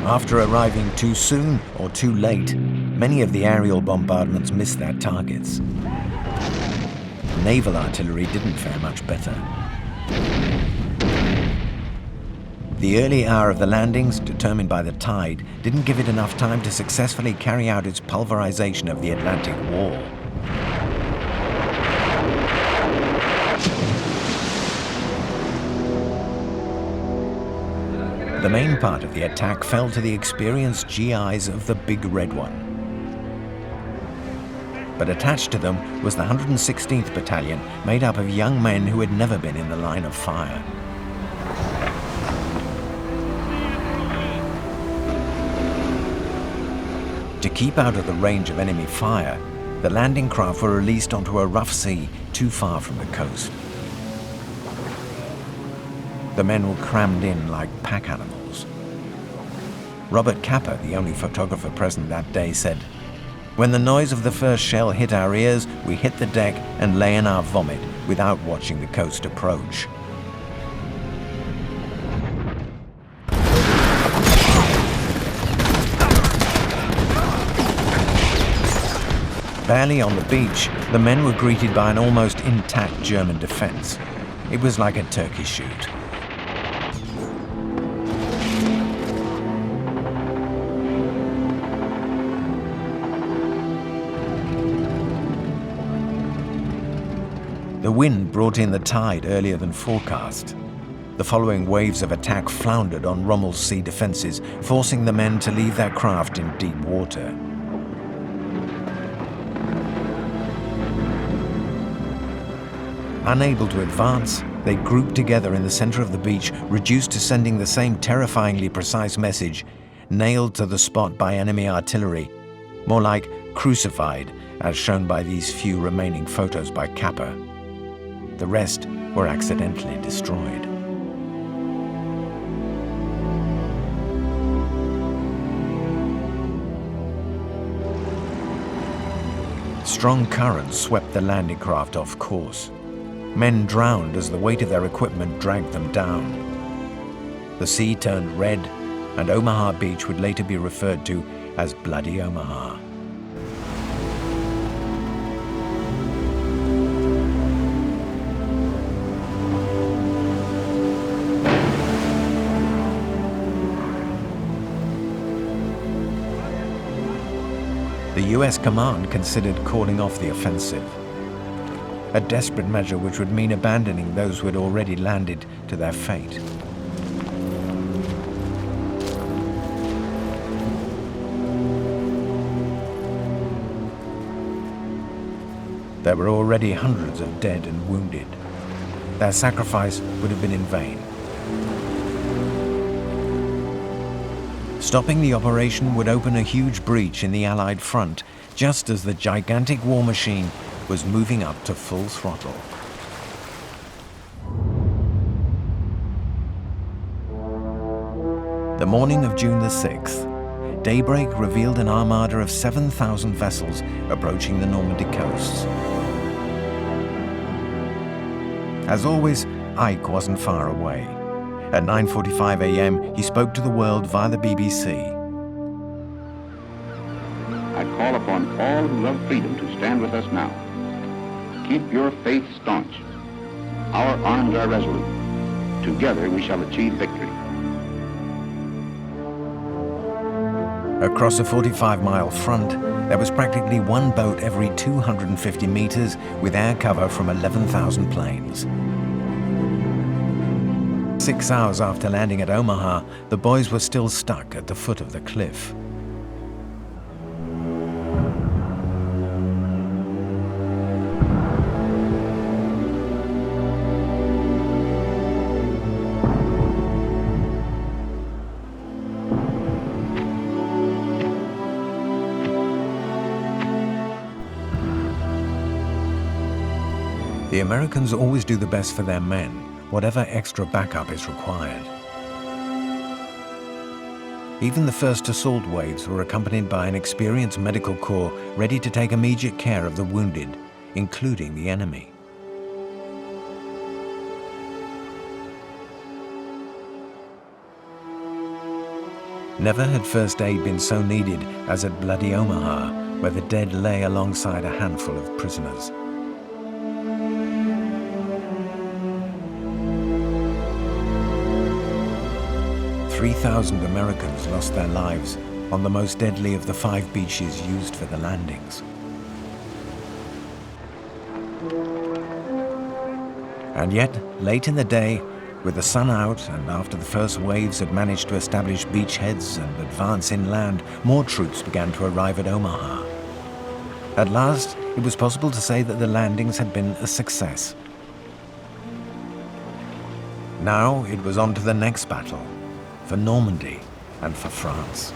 After arriving too soon or too late, many of the aerial bombardments missed their targets. Naval artillery didn't fare much better. The early hour of the landings, determined by the tide, didn't give it enough time to successfully carry out its pulverization of the Atlantic Wall. The main part of the attack fell to the experienced GIs of the Big Red One. But attached to them was the 116th Battalion, made up of young men who had never been in the line of fire. To keep out of the range of enemy fire, the landing craft were released onto a rough sea too far from the coast. The men were crammed in like pack animals. Robert Capa, the only photographer present that day, said, "When the noise of the first shell hit our ears, we hit the deck and lay in our vomit without watching the coast approach." Barely on the beach, the men were greeted by an almost intact German defense. It was like a turkey shoot. The wind brought in the tide earlier than forecast. The following waves of attack floundered on Rommel's sea defenses, forcing the men to leave their craft in deep water. Unable to advance, they grouped together in the center of the beach, reduced to sending the same terrifyingly precise message, nailed to the spot by enemy artillery, more like crucified, as shown by these few remaining photos by Capa. The rest were accidentally destroyed. Strong currents swept the landing craft off course. Men drowned as the weight of their equipment dragged them down. The sea turned red, and Omaha Beach would later be referred to as Bloody Omaha. The US command considered calling off the offensive, a desperate measure which would mean abandoning those who had already landed to their fate. There were already hundreds of dead and wounded. Their sacrifice would have been in vain. Stopping the operation would open a huge breach in the Allied front, just as the gigantic war machine was moving up to full throttle. The morning of June the 6th, daybreak revealed an armada of 7,000 vessels approaching the Normandy coasts. As always, Ike wasn't far away. At 9:45 a.m., he spoke to the world via the BBC. I call upon all who love freedom to stand with us now. Keep your faith staunch. Our arms are resolute. Together we shall achieve victory. Across a 45-mile front, there was practically one boat every 250 meters with air cover from 11,000 planes. 6 hours after landing at Omaha, the boys were still stuck at the foot of the cliff. The Americans always do the best for their men, whatever extra backup is required. Even the first assault waves were accompanied by an experienced medical corps ready to take immediate care of the wounded, including the enemy. Never had first aid been so needed as at bloody Omaha, where the dead lay alongside a handful of prisoners. "3,000 Americans lost their lives on the most deadly of the 5 beaches used for the landings. And yet, late in the day, with the sun out and after the first waves had managed to establish beachheads and advance inland, more troops began to arrive at Omaha. At last, it was possible to say that the landings had been a success. Now it was on to the next battle, for Normandy and for France.